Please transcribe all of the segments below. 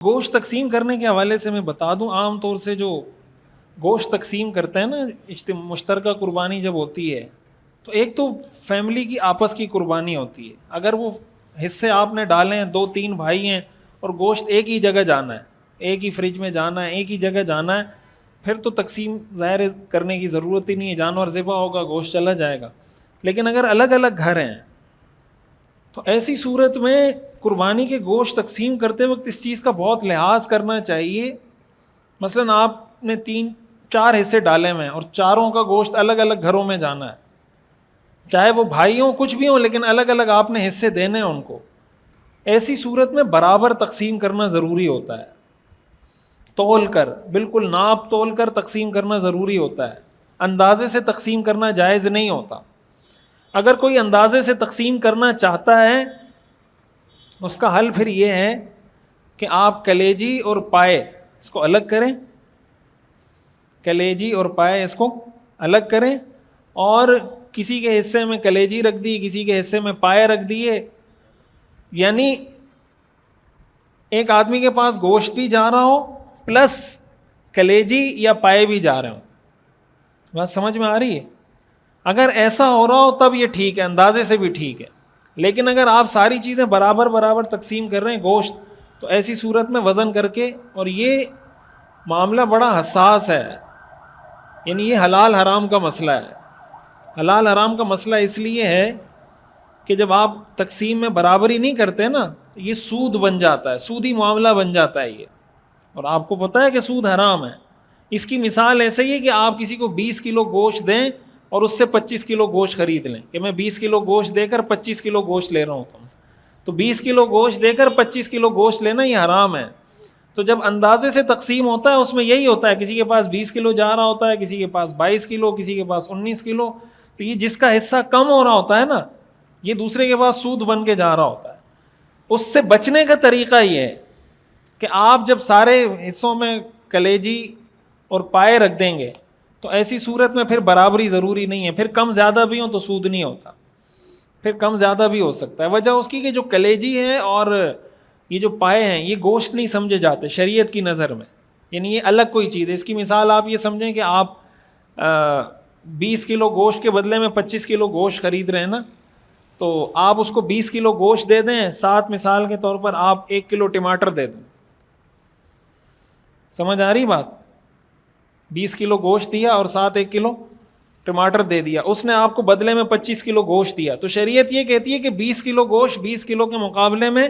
گوشت تقسیم کرنے کے حوالے سے میں بتا دوں، عام طور سے جو گوشت تقسیم کرتے ہیں نا، مشترکہ قربانی جب ہوتی ہے تو ایک تو فیملی کی آپس کی قربانی ہوتی ہے. اگر وہ حصے آپ نے ڈالے ہیں، 2-3 بھائی ہیں اور گوشت ایک ہی جگہ جانا ہے، ایک ہی فریج میں جانا ہے، ایک ہی جگہ جانا ہے، پھر تو تقسیم ظاہر کرنے کی ضرورت ہی نہیں ہے، جانور ذبح ہوگا، گوشت چلا جائے گا. لیکن اگر الگ الگ گھر ہیں تو ایسی صورت میں قربانی کے گوشت تقسیم کرتے وقت اس چیز کا بہت لحاظ کرنا چاہیے. مثلاً آپ نے 3-4 حصے ڈالے ہوئے ہیں اور چاروں کا گوشت الگ الگ گھروں میں جانا ہے، چاہے وہ بھائی ہوں کچھ بھی ہوں، لیکن الگ الگ آپ نے حصے دینے ہیں ان کو. ایسی صورت میں برابر تقسیم کرنا ضروری ہوتا ہے، تول کر، بالکل ناپ تول کر تقسیم کرنا ضروری ہوتا ہے. اندازے سے تقسیم کرنا جائز نہیں ہوتا. اگر کوئی اندازے سے تقسیم کرنا چاہتا ہے اس کا حل پھر یہ ہے کہ آپ کلیجی اور پائے اس کو الگ کریں، کلیجی اور پائے اس کو الگ کریں، اور کسی کے حصے میں کلیجی رکھ دی، کسی کے حصے میں پائے رکھ دیے. یعنی ایک آدمی کے پاس گوشت بھی جا رہا ہو پلس کلیجی یا پائے بھی جا رہے ہوں. بات سمجھ میں آ رہی ہے؟ اگر ایسا ہو رہا ہو تب یہ ٹھیک ہے، اندازے سے بھی ٹھیک ہے. لیکن اگر آپ ساری چیزیں برابر برابر تقسیم کر رہے ہیں گوشت، تو ایسی صورت میں وزن کر کے، اور یہ معاملہ بڑا حساس ہے، یعنی یہ حلال حرام کا مسئلہ ہے. حلال حرام کا مسئلہ اس لیے ہے کہ جب آپ تقسیم میں برابری نہیں کرتے نا تو یہ سود بن جاتا ہے، سودی معاملہ بن جاتا ہے یہ. اور آپ کو پتہ ہے کہ سود حرام ہے. اس کی مثال ایسے ہی ہے کہ آپ کسی کو 20 کلو گوشت دیں اور اس سے 25 کلو گوشت خرید لیں، کہ میں 20 کلو گوشت دے کر 25 کلو گوشت لے رہا ہوں تم سے. تو 20 کلو گوشت دے کر 25 کلو گوشت لینا یہ حرام ہے. تو جب اندازے سے تقسیم ہوتا ہے اس میں یہی ہوتا ہے، کسی کے پاس 20 کلو جا رہا ہوتا ہے، کسی کے پاس 22 کلو، کسی کے پاس 19 کلو. تو یہ جس کا حصہ کم ہو رہا ہوتا ہے نا، یہ دوسرے کے پاس سود بن کے جا رہا ہوتا ہے. اس سے بچنے کا طریقہ یہ ہے کہ آپ جب سارے حصوں میں کلیجی اور پائے رکھ دیں گے تو ایسی صورت میں پھر برابری ضروری نہیں ہے. پھر کم زیادہ بھی ہوں تو سود نہیں ہوتا، پھر کم زیادہ بھی ہو سکتا ہے. وجہ اس کی کہ جو کلیجی ہے اور یہ جو پائے ہیں یہ گوشت نہیں سمجھے جاتے شریعت کی نظر میں، یعنی یہ الگ کوئی چیز ہے. اس کی مثال آپ یہ سمجھیں کہ آپ 20 کلو گوشت کے بدلے میں 25 کلو گوشت خرید رہے ہیں نا، تو آپ اس کو 20 کلو گوشت دے دیں، ساتھ مثال کے طور پر آپ 1 کلو ٹماٹر دے دیں. سمجھ آ رہی بات؟ 20 کلو گوشت دیا اور ساتھ 1 کلو ٹماٹر دے دیا. اس نے آپ کو بدلے میں 25 کلو گوشت دیا. تو شریعت یہ کہتی ہے کہ 20 کلو گوشت 20 کلو کے مقابلے میں،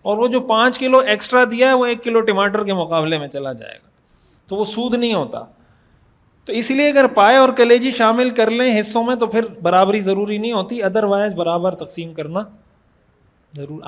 اور وہ جو 5 کلو ایکسٹرا دیا ہے وہ 1 کلو ٹماٹر کے مقابلے میں چلا جائے گا. تو وہ سود نہیں ہوتا. تو اس لیے اگر پائے اور کلیجی شامل کر لیں حصوں میں تو پھر برابری ضروری نہیں ہوتی، ادروائز برابر تقسیم کرنا ضرور.